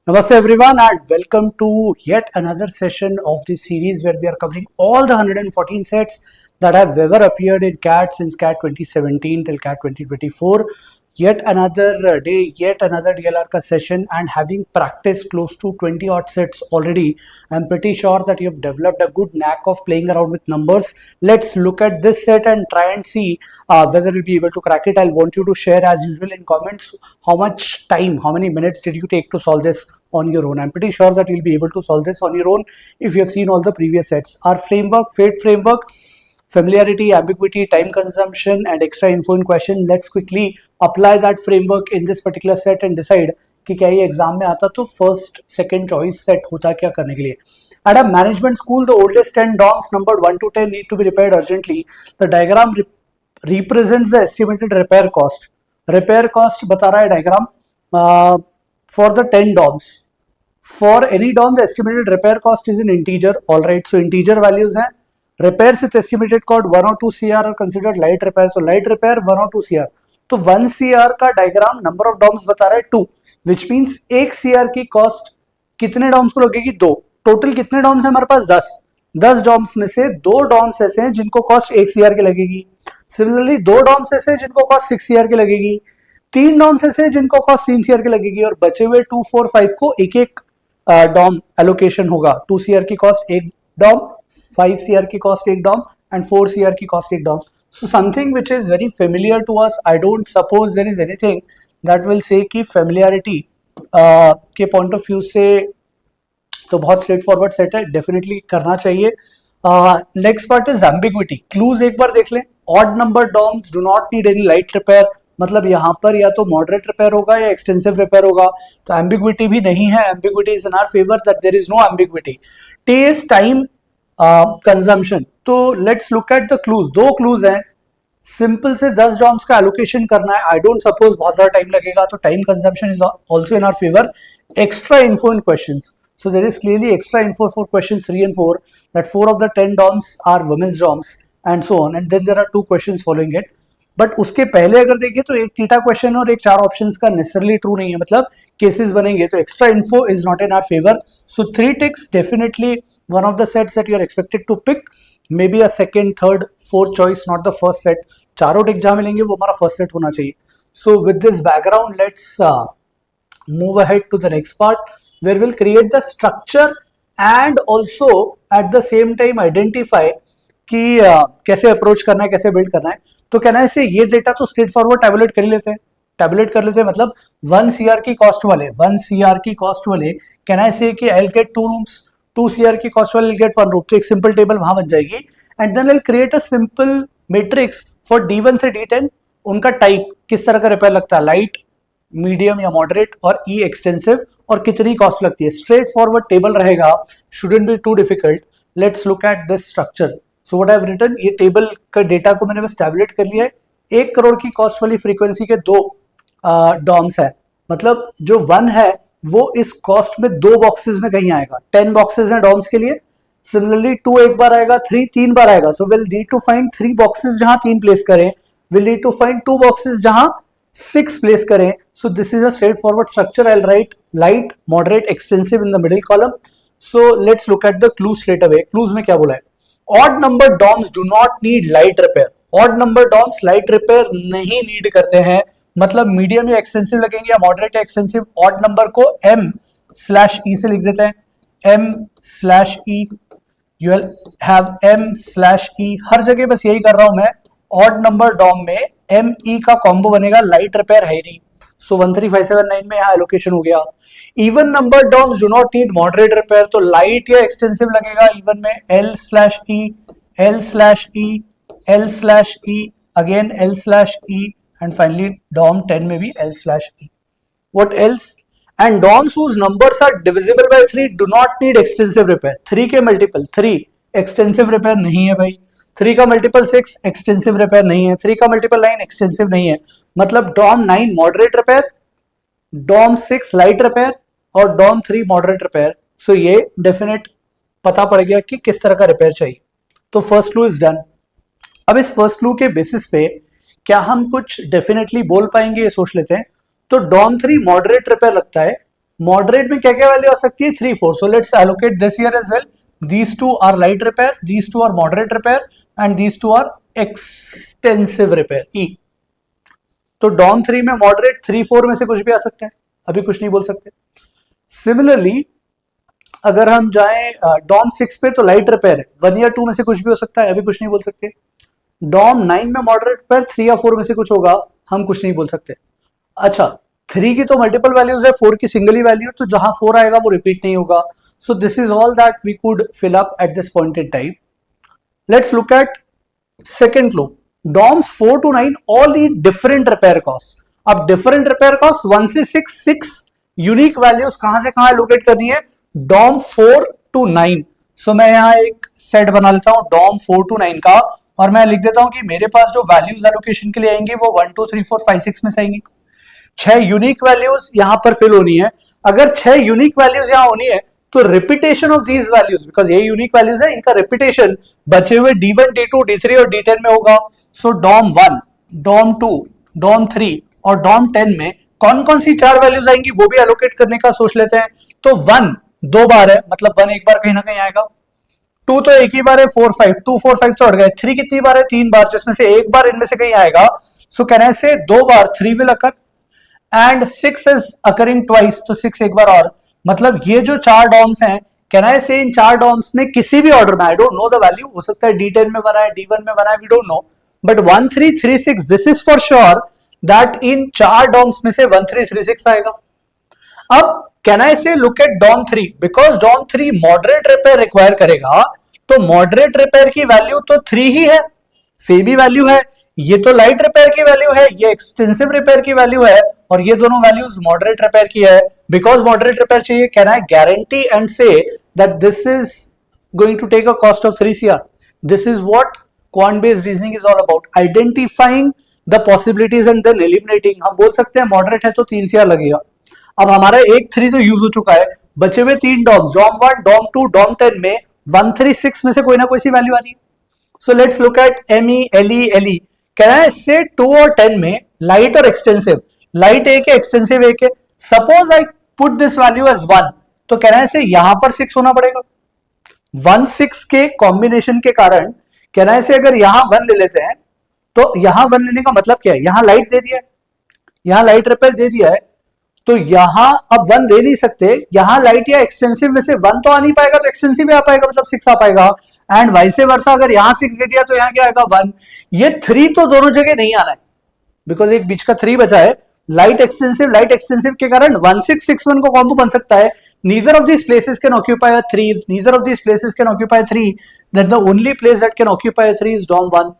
Namaste everyone and welcome to yet another session of this series where we are covering all the 114 sets that have ever appeared in CAT since CAT 2017 till CAT 2024. Yet another day, yet another DLR ka session, and having practiced close to 20 odd sets already, I'm pretty sure that you've developed a good knack of playing around with numbers. Let's look at this set and try and see whether you'll be able to crack it. I'll want you to share as usual in comments how much time, how many minutes did you take to solve this on your own. I'm pretty sure that you'll be able to solve this on your own if you have seen all the previous sets. Our framework, fate framework, familiarity, ambiguity, time consumption and extra info in question. Let's quickly apply that framework in this particular set and decide कि क्या ये exam में आता तो first second choice set होता क्या करने के लिए. At a management school, the oldest 10 DOMs numbered 1 to 10 need to be repaired urgently. The diagram represents the estimated repair cost. Repair cost बता रहा है diagram for the 10 DOMs. For any DOM, the estimated repair cost is in integer. All right, so integer values हैं. Repairs with estimated cost 1 or 2 CR are considered light repair. So light repair 1 or 2 CR. तो 1 CR का diagram number of Doms बता रहा है 2, which means 1 CR की cost कितने Doms को लगेगी 2. टोटल कितने डॉम्स है हमारे पास 10 डॉम्स में से 2 डॉम्स ऐसे हैं जिनको कॉस्ट 1 CR की लगेगी. सिमिलरली 2 डॉम्स ऐसे हैं जिनको कॉस्ट 6 CR की लगेगी. 3 डॉम्स ऐसे हैं जिनको कॉस्ट 3 CR की लगेगी और बचे हुए 2, 4, 5 को एक एक डॉम एलोकेशन होगा. 2 CR की कॉस्ट एक डॉम, 5 CR की कॉस्ट एक डॉम एंड 4 CR की कॉस्ट एक Dom. So something which is very familiar to us. I don't suppose there is anything that will say कि familiarity के point of view से तो बहुत स्ट्रेट फॉरवर्ड सेट है, डेफिनेटली करना चाहिए. Next part is ambiguity. Clues एक बार देख लें. Odd number DOMs do not need any light repair, मतलब यहाँ पर या तो मॉडरेट रिपेयर होगा या एक्सटेंसिव रिपेयर होगा. तो एम्बिग्विटी भी नहीं है. Ambiguity is in our favour that there is no ambiguity. T is time consumption. तो let's look at the clues. 2 clues हैं. सिंपल से 10 डॉम्स का एलोकेशन करना है. आई डोंट सपोज बहुत ज्यादा टाइम लगेगा, तो time consumption is also in our favour. Extra info in questions. So there is clearly extra info for questions 3 and 4 that 4 of the 10 DOMs are women's DOMs and so on, and then there are 2 questions following it. But उसके पहले अगर देखें तो एक theta question और एक 4 options का necessarily true नहीं है, मतलब केसेस बनेंगे. तो extra info is not in our favour. So 3 ticks definitely one of the sets that you are expected to pick. Maybe a second, third, fourth choice, not the first set. चारों टिक जहां मिलेंगे वो हमारा first set होना चाहिए. So with this background, let's move ahead to the next part, where we'll create the structure and also at the same time identify कि कैसे approach करना है, कैसे बिल्ड करना है. तो कहना है इसे ये डेटा तो स्ट्रेट फॉरवर्ड टैबुलेट कर लेते हैं. टैबुलेट कर लेते हैं मतलब 1 CR की कॉस्ट वाले कहना है इसे कि I will get 2 rooms. 2 CR की कॉस्ट वाले विल गेट 1 रूम. तो एक सिंपल टेबल वहां बन जाएगी and then I will create a simple matrix for D1 से D10. उनका टाइप किस तरह का रिपेयर लगता है, लाइट, मीडियम या मॉडरेट, और ई एक्सटेंसिव, और कितनी कॉस्ट लगती है. स्ट्रेट फॉरवर्ड टेबल रहेगा, shouldn't be too difficult. Let's look at this structure. So what I have written, ये टेबल का डेटा को मैंने बस टैबुलेट कर लिया है. 1 करोड़ की कॉस्ट वाली फ्रीक्वेंसी के 2 डॉम्स है, मतलब जो 1 है वो इस कॉस्ट में 2 बॉक्सेस में कहीं आएगा. 10 बॉक्सेस हैं डॉम्स के लिए. सिमिलरली 2 एक बार आएगा, 3 3 बार आएगा. So will need to find 3 boxes जहां 3 प्लेस करें. Will need to find 2 boxes जहां 6 प्लेस करें. So this is a straightforward structure. I'll write light, moderate, extensive in the middle column. So let's look at the clues straight away. Clues में क्या बोला है? Odd number DOMs do not need light repair. Odd number DOMs light repair नहीं need करते हैं, मतलब medium या extensive लगेंगे या moderate या extensive. Odd number को M/E से लिख देते हैं. M/E. You will have M/E. हर जगह बस यही कर रहा हूं मैं. Odd number DOM में ME का कॉम्बो बनेगा. लाइट रिपेयर है नहीं, सो 13579 में यहाँ एलोकेशन हो गया. Even number DOMs do not need moderate repair, तो लाइट या एक्सटेंसिव लगेगा इवन में. L/E, L/E, L/E, again L/E, and finally Dom 10 में भी L/E. What else? And DOMs whose numbers are divisible by 3 do not need extensive repair. 3 के multiple 3 extensive repair नहीं है भाई. 3 का मल्टीपल 6 एक्सटेंसिव रिपेयर नहीं है. 3 का मल्टीपल 9 एक्सटेंसिव नहीं है. मतलब DOM 9 moderate repair, DOM 6 light repair और डॉम 3 मॉडरेट रिपेयर. सो ये डेफिनेट पता पड़ गया कि किस तरह का रिपेयर चाहिए. तो फर्स्ट क्लू इज डन. अब इस फर्स्ट क्लू के बेसिस पे क्या हम कुछ डेफिनेटली बोल पाएंगे, ये सोच लेते हैं. तो डॉम 3 मॉडरेट रिपेयर लगता है मॉडरेट में क्या क्या वैल्यू आ सकती है? 3 4. So let's allocate this here as well. These two are light repair, these two are moderate repair, and these two are extensive repair. E. तो डॉम 3 में मॉडरेट 3 4 में से कुछ भी आ सकते हैं, अभी कुछ नहीं बोल सकते. सिमिलरली अगर हम जाएं डॉम 6 पे तो लाइट रिपेयर है, 1 या 2 में से कुछ भी हो सकता है, अभी कुछ नहीं बोल सकते. डॉम 9 में मॉडरेट रिपेयर 3 या 4 में से कुछ होगा, हम कुछ नहीं बोल सकते. अच्छा, 3 की तो मल्टीपल वैल्यूज है, 4 की सिंगल ही वैल्यू, तो जहां 4 आएगा वो रिपीट नहीं होगा. So this is all that we could fill up at this point in time. Let's look at second clue. DOMs 4 to 9 all need different repair costs. अब different repair costs 1 से 6 unique values कहां से कहां allocate करनी है? DOM 4 to 9. So मैं यहाँ एक सेट बना लेता हूँ DOM 4 to 9 का, और मैं लिख देता हूँ कि मेरे पास जो वैल्यूज एलोकेशन के लिए आएंगी वो 1 2 3 4 5 6 में से आएंगी. 6 यूनिक वैल्यूज यहां पर फिल होनी है. अगर 6 यूनिक वैल्यूज यहां होनी है तो repetition of these values, because ये यूनिक वैल्यूज है, इनका रिपीटेशन बचे हुए D1 D2 D3 और D10 में होगा. सो डॉम 1, डॉम 2, डॉम 3 और डॉम 10 में कौन कौन सी 4 वैल्यूज आएंगी वो भी एलोकेट करने का सोच लेते हैं. तो 1 2 बार है, मतलब 1 एक बार कहीं ना कहीं आएगा. 2 तो एक ही बार है, 4 5, 2 4 5 तो हट गए. 3 कितनी बार है? 3 बार, जिसमें से एक बार इनमें से कहीं आएगा. सो कैन आई से 2 बार 3 will occur, and 6 is occurring twice, तो 6 एक बार और. मतलब ये जो 4 डॉम्स हैं, कैन आई से इन 4 डॉम्स ने किसी भी ऑर्डर में, I don't know the value, हो सकता है D10 में बना है, D1 में बना है, we don't know, but 1 3 3 6 this is for sure that in 4 DOMs में से 1 3 3 6 आएगा. अब can I say look at DOM 3, because DOM 3 moderate repair require करेगा, तो मॉडरेट रिपेयर की वैल्यू तो 3 ही है, सेम ही वैल्यू है. ये तो लाइट रिपेयर की वैल्यू है, ये एक्सटेंसिव रिपेयर की वैल्यू है, और ये दोनों वैल्यूज मॉडरेट रिपेयर की है. बिकॉज मॉडरेट रिपेयर चाहिए, can I guarantee and say that this is going to take a cost of 3 CR. This is what quant based reasoning is all about, identifying the possibilities and then eliminating. हम बोल सकते हैं moderate है तो 3 CR लगेगा. अब हमारा एक 3 तो यूज हो चुका है, बचे हुए 3 डॉम्स, डॉम 1, डॉम 2, डॉम 10 में 1 3 6 में से कोई ना कोई सी वैल्यू आ रही है. So let's look eight ME LE LE. Can I से 2 और 10 में लाइट और एक्सटेंसिव, लाइट एक है, एक्सटेंसिव एक है. Suppose I put this value as 1, तो कैन आई से यहां पर 6 होना पड़ेगा. 1 6 के कॉम्बिनेशन के कारण कैन आई से अगर यहां 1 ले लेते हैं, तो यहां 1 लेने का मतलब क्या है? यहां लाइट दे दिया है, यहां लाइट रिपेयर दे दिया है, तो यहां अब 1 दे नहीं सकते. यहां लाइट या एक्सटेंसिव में से 1 तो आ नहीं पाएगा, तो एक्सटेंसिव आ पाएगा, मतलब 6 आ पाएगा. एंड वाइसे वर्सा, अगर यहां 6 दे दिया तो यहां क्या आएगा? 1. ये 3 तो दोनों जगह नहीं आना है, बिकॉज एक बीच का 3 बचा है. लाइट एक्सटेंसिव के कारण 1 6 6 1 को कॉम्बो बन सकता है. Neither of these places can occupy a 3, neither of these places can occupy 3, that the only place that can occupy a 3 is DOM 1.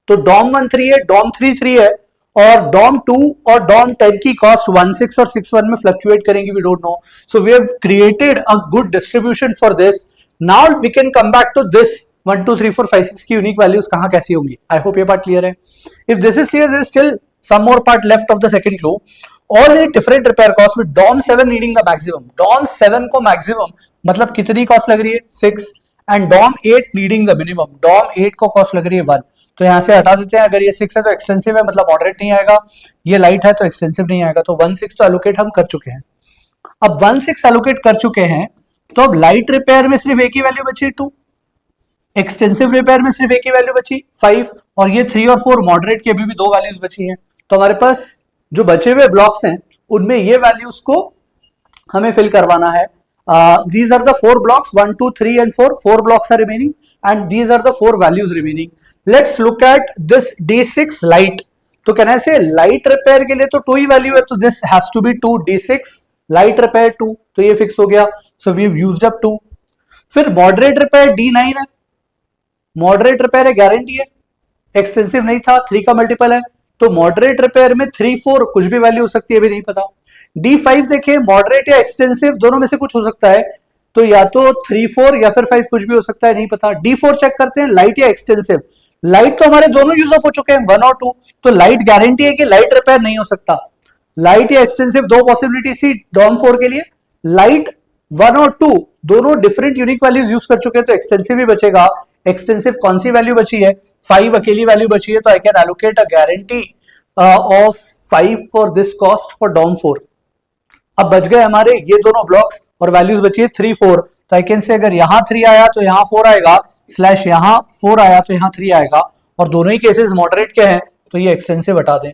तो DOM 1 3 है, DOM 3 3 है, और DOM 2 और DOM 10 की कॉस्ट 1 6 और 6 1 में फ्लक्चुएट करेंगी, we don't know. So we have created a good distribution for this. Now we can come back to this 1 2 3 4 5 6 की यूनिक वैल्यूज कहां कैसी होंगी. आई होप ये पार्ट क्लियर है. If this is clear, there is still some more part left of the second clue. All need different repair costs with DOM 7 needing the maximum. DOM 7 को maximum मतलब कितनी cost लग रही है? 6. And DOM 8 needing the minimum. DOM 8 को cost लग रही है 1. तो यहां से हटा देते हैं. अगर ये 6 है तो एक्सटेंसिव है, मतलब मॉडरेट नहीं आएगा. ये लाइट है तो एक्सटेंसिव नहीं आएगा. तो 1 6 तो एलोकेट हम कर चुके हैं. अब 1 6 एलोकेट कर चुके हैं, तो अब लाइट रिपेयर में सिर्फ एक ही वैल्यू बची 2, एक्सटेंसिव रिपेयर में सिर्फ एक ही वैल्यू बची 5, और ये 3 और 4 मॉडरेट की अभी भी 2 वैल्यूज बची हैं. तो हमारे पास जो बचे हुए ब्लॉक्स हैं उनमें ये वैल्यूज को हमें फिल करवाना है. These are the 4 blocks, 1 2 3 and 4. 4 blocks are remaining and these are the 4 values remaining. Let's look at this D6 light. तो कहना है लाइट रिपेयर के लिए तो 2 ही वैल्यू है, तो this has to be 2 D6 light repair 2, तो ये फिक्स हो गया. So we have used up 2. फिर मॉडरेट रिपेयर D9 है, मॉडरेट रिपेयर है, गारंटी है, एक्सटेंसिव नहीं था, 3 का मल्टीपल है. तो मॉडरेट रिपेयर में 3 4 कुछ भी वैल्यू हो सकती है, अभी नहीं पता. D5 देखिए, मॉडरेट या एक्सटेंसिव दोनों में से कुछ हो सकता है, तो या तो 3 4 या फिर 5 कुछ भी हो सकता है, नहीं पता. D4 चेक करते हैं, लाइट या एक्सटेंसिव. लाइट तो हमारे दोनों यूज अप हो चुके हैं, 1 और 2, तो लाइट गारंटी है कि लाइट रिपेयर नहीं हो सकता. लाइट या एक्सटेंसिव दो पॉसिबिलिटी थी DOM 4 के लिए. लाइट 1 और 2 दोनों डिफरेंट यूनिक वैल्यूज यूज कर चुके हैं, तो एक्सटेंसिव ही बचेगा. एक्सटेंसिव कौन सी वैल्यू बची है? 5 अकेली वैल्यू बची है, तो I can allocate a guarantee of 5 for this cost for DOM 4. अब बच गए हमारे ये दोनों ब्लॉक्स और वैल्यूज बची है 3 4। तो आई कैन से अगर यहाँ 3 आया तो यहाँ 4 आएगा, स्लैश यहाँ 4 आया तो यहाँ 3 आएगा, और दोनों ही केसेस मॉडरेट के हैं तो ये एक्सटेंसिव हटा दें।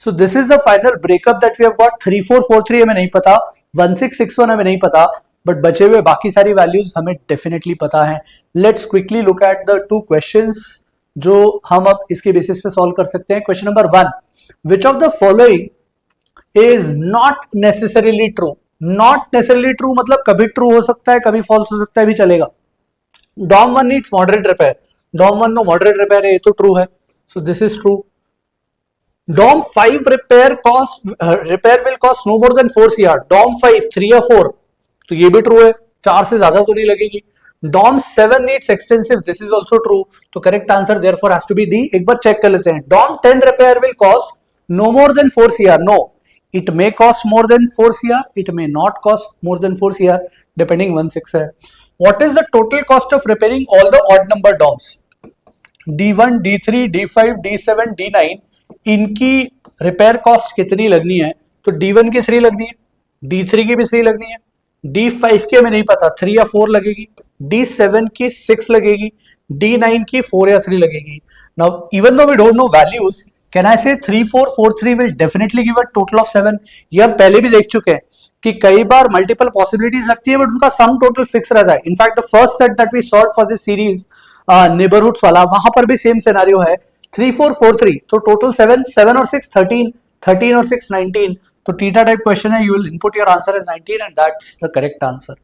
So this is the final breakup that we have got. 3 4 4 3 हमें नहीं पता, 1 6 6 1 हमें नहीं पता, बट बचे हुए बाकी सारी वैल्यूज हमें डेफिनेटली पता है। Let's quickly look at the 2 questions जो हम अब इसके बेसिस पे सॉल्व कर सकते हैं। Question number 1, which of the following is not necessarily true. Not necessarily true मतलब कभी ट्रू हो सकता है, कभी फॉल्स हो सकता है, भी चलेगा। DOM 1 needs moderate repair, DOM 1 no moderate repair है, ये तो ट्रू है, so this is true. DOM 5 repair will cost no more than 4 CR, DOM 5 3 या 4, तो ये भी ट्रू है, 4 से ज्यादा तो नहीं लगेगी। Dom 7 needs extensive, this is also true, तो correct answer therefore has to be D. एक बार चेक कर लेते हैं। Dom 10 repair will cost no more than 4 CR, no, it may cost more than 4 CR, it may not cost more than 4 CR, depending 1 6 है। What is the total cost of repairing all the odd number doms? D1 D3 D5 D7 D9, इनकी repair cost कितनी लगनी है? तो D1 की 3 लगनी है, D3 की भी 3 लगनी है, D5 की हमें नहीं पता, 3 या 4 लगेगी, D7 की 6 लगेगी, D9 की 4 या 3 लगेगी। Now even though we don't know values, can I say 3 4 4 3 will definitely give a total of 7? ये हम पहले भी देख चुके हैं कि कई बार मल्टीपल पॉसिबिलिटीज लगती है बट उनका सम टोटल फिक्स रहता है। In fact the first set that we solve for this series neighbourhoods वाला, वहां पर भी सेम सिनेरियो है, 3 4 4 3, तो टोटल 7 7 और 6 13, 13 और 6 19, तो टीटा टाइप क्वेश्चन है, you will input your answer as 19 and that's the correct answer.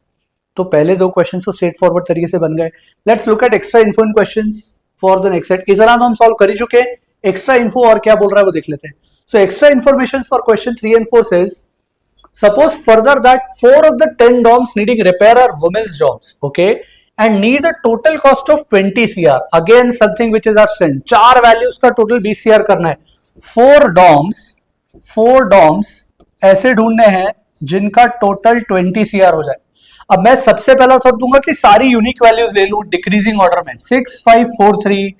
तो पहले दो क्वेश्चन तो स्ट्रेट फॉरवर्ड तरीके से बन गए। Let's look eight extra info in questions for the next set. इतना तो हम सॉल्व कर ही चुके हैं, एक्स्ट्रा इन्फो और क्या बोल रहा है वो देख लेते हैं। So extra information for question 3 and 4 says, suppose further that 4 of the 10 DOMs needing repair are women's DOMs, okay, and need a total cost of 20 CR. Again something which is our strength, 4 values का total 20 CR करना है। 4 DOMs ऐसे ढूंढने हैं जिनका total 20 CR हो जाए। अब मैं सबसे पहला थॉट दूंगा कि सारी यूनिक वैल्यूज ले लूं डिक्रीजिंग ऑर्डर में, 6 5 4 3,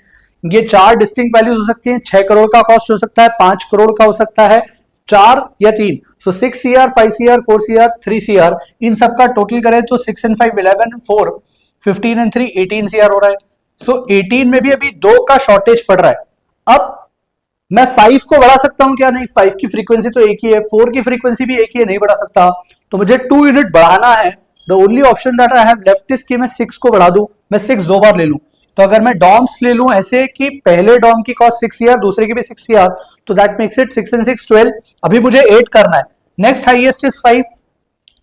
ये 4 डिस्टिंक्ट वैल्यूज हो सकती हैं। 6 करोड़ का कॉस्ट हो सकता है, 5 करोड़ का हो सकता है, 4 या 3, सो 6 CR 5 CR 4 CR 3 CR, इन सबका टोटल करें तो 6 and 5 11, 4 15 and 3 18 CR हो रहा है। सो 18 में भी अभी 2 का शॉर्टेज पड़ रहा है। अब मैं 5 को बढ़ा सकता हूं क्या? नहीं, 5 की फ्रीक्वेंसी तो एक ही है, 4 की फ्रीक्वेंसी भी एक ही है, नहीं बढ़ा सकता, तो मुझे 2 यूनिट बढ़ाना है। The only option that I have left is कि मैं 6 को बढ़ा दूं, मैं 6 दो बार ले लूं। तो अगर मैं डॉम्स ले लूं ऐसे कि पहले डॉम की कॉस्ट 6 CR, दूसरे की भी 6 CR, तो दैट मेक्स इट 6 and 6 12। अभी मुझे 8 करना है, नेक्स्ट हाईएस्ट इज 5,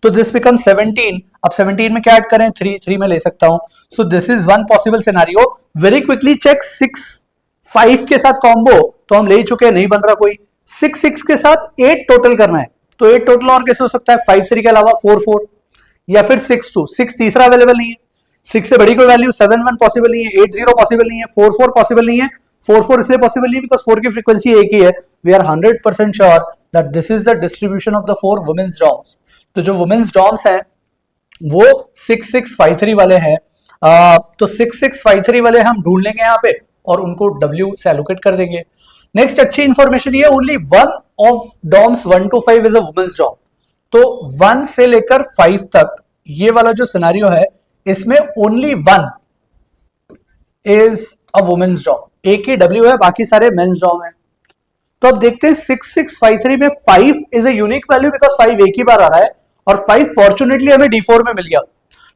तो दिस बिकम 17। अब 17 में क्या ऐड करें? 3 में ले सकता हूं। So this is one possible scenario. Very quickly check 6 5 के साथ कॉम्बो तो हम ले ही चुके हैं, नहीं बन रहा कोई। 6 6 के साथ 8 टोटल करना है, तो 8 टोटल और कैसे हो सकता है? 5 3 के अलावा 4 4, या फिर 6 2, 6 तीसरा अवेलेबल नहीं है, 6 से बड़ी कोई वैल्यू 7 1 पॉसिबल नहीं है, 8 0 पॉसिबल नहीं है, 4 4 पॉसिबल नहीं है। 4 4 इसलिए पॉसिबल नहीं है बिकॉज 4 की फ्रीक्वेंसी एक ही है। We are 100% sure that this is the distribution of the 4 women's doms. तो जो वुमेन्स डॉम्स हैं वो 6 6 5 3 वाले हैं, तो 6 6 5 3 वाले हम ढूंढ लेंगे यहाँ पे और उनको W से एलोकेट कर देंगे। नेक्स्ट अच्छी इंफॉर्मेशन ये, only one of doms 1 to 5 is a women's dom. तो 1 से लेकर 5 तक ये वाला जो सिनेरियो है इसमें only 1 is a women's dom, एक ही W है, बाकी सारे मेंस डॉम है। तो अब देखते हैं 6 6 5 3 में 5 is a unique value because 5 एक ही बार आ रहा है और 5 फॉर्चुनेटली हमें D4 में मिल गया,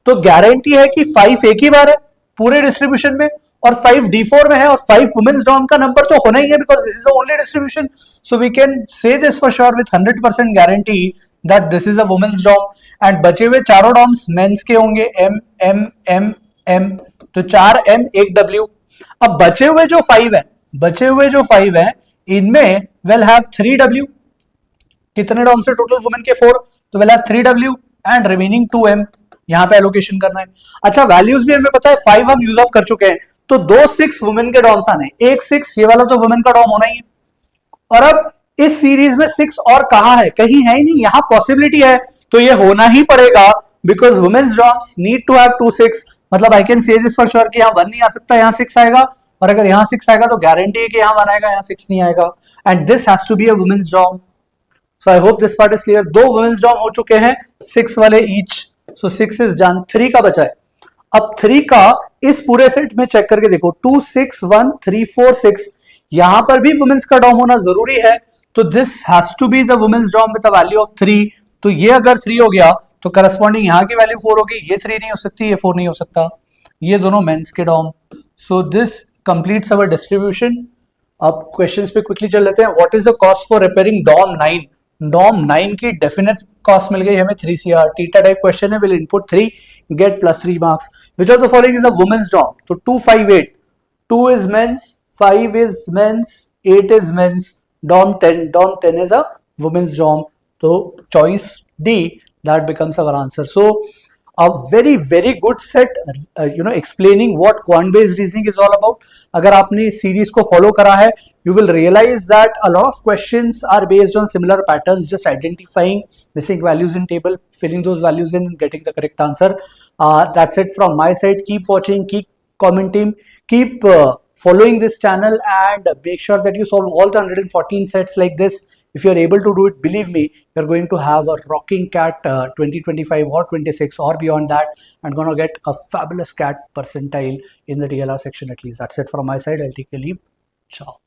तो गारंटी है कि 5 एक ही बार है पूरे डिस्ट्रीब्यूशन में और 5 D4 में है और 5 वुमेन्स डॉम का नंबर तो होना ही है because this is the only distribution. So we can say this for sure with 100% guarantee that this is a women's dom. And बचे हुए चारों डॉम्स मेंस के होंगे, M M M M, तो 4 M 1 W। अब बचे हुए जो 5 हैं इनमें विल हैव 3 W। कितने डॉम से टोटल वुमेन के 4, तो will have 3 W and remaining 2 M, यहां पे एलोकेशन करना है। अच्छा वैल्यूज भी हमें पता है, 5 हम यूज अप कर चुके हैं, तो 2 6 वुमेन के डॉम्स आने, एक 6 ये वाला तो वुमेन का डॉम होना ही है। और अब इस सीरीज में 6 और कहां है? कहीं है ही नहीं, यहां पॉसिबिलिटी है तो ये होना ही पड़ेगा because women's doms need to have 2 6। मतलब I can say this for sure कि यहां 1 नहीं आ सकता, यहां 6 आएगा, और अगर यहां 6 आएगा तो गारंटी है कि यहां 1 आएगा, यहां 6 नहीं आएगा, and this has to be a women's dom. So I hope this part is clear. 2 women's dom हो चुके हैं, 6 वाले ईच. So 6 is done. 3 का बचा है. अब 3 का इस पूरे सेट में चेक करके देखो, 2 6 1 3 4 6, यहां पर भी वुमेन्स का डॉम होना जरूरी है. तो this has to be the women's dom with a value of 3. तो ये अगर 3 हो गया तो करस्पॉन्डिंग यहां की वैल्यू 4 होगी. ये 3 नहीं हो सकती, ये 4 नहीं हो सकता. ये दोनों मेंस के dom. So this completes our distribution. अब क्वेश्चंस पे क्विकली चल लेते हैं. What is the cost for repairing dom 9? Dom 9 की डेफिनेट कॉस्ट मिल गई हमें 3 CR. टीटा टाइप क्वेश्चन है. Will input 3 get +3 marks. Which of the following is a women's dom? तो 2 5 8, 2 is men's, 5 is men's, 8 is men's, dom 10 is a women's dom. So choice D, that becomes our answer. So a very very good set, explaining what quant based reasoning is all about. अगर आपने इस series को follow करा है, you will realize that a lot of questions are based on similar patterns, just identifying missing values in table, filling those values in and getting the correct answer. That's it from my side. Keep watching, keep commenting, keep following this channel, and make sure that you solve all the 114 sets like this. If you are able to do it, believe me, you're going to have a rocking CAT 2025 or 26 or beyond that, and gonna get a fabulous CAT percentile in the DLR section at least. That's it from my side. I'll take a leave. Ciao.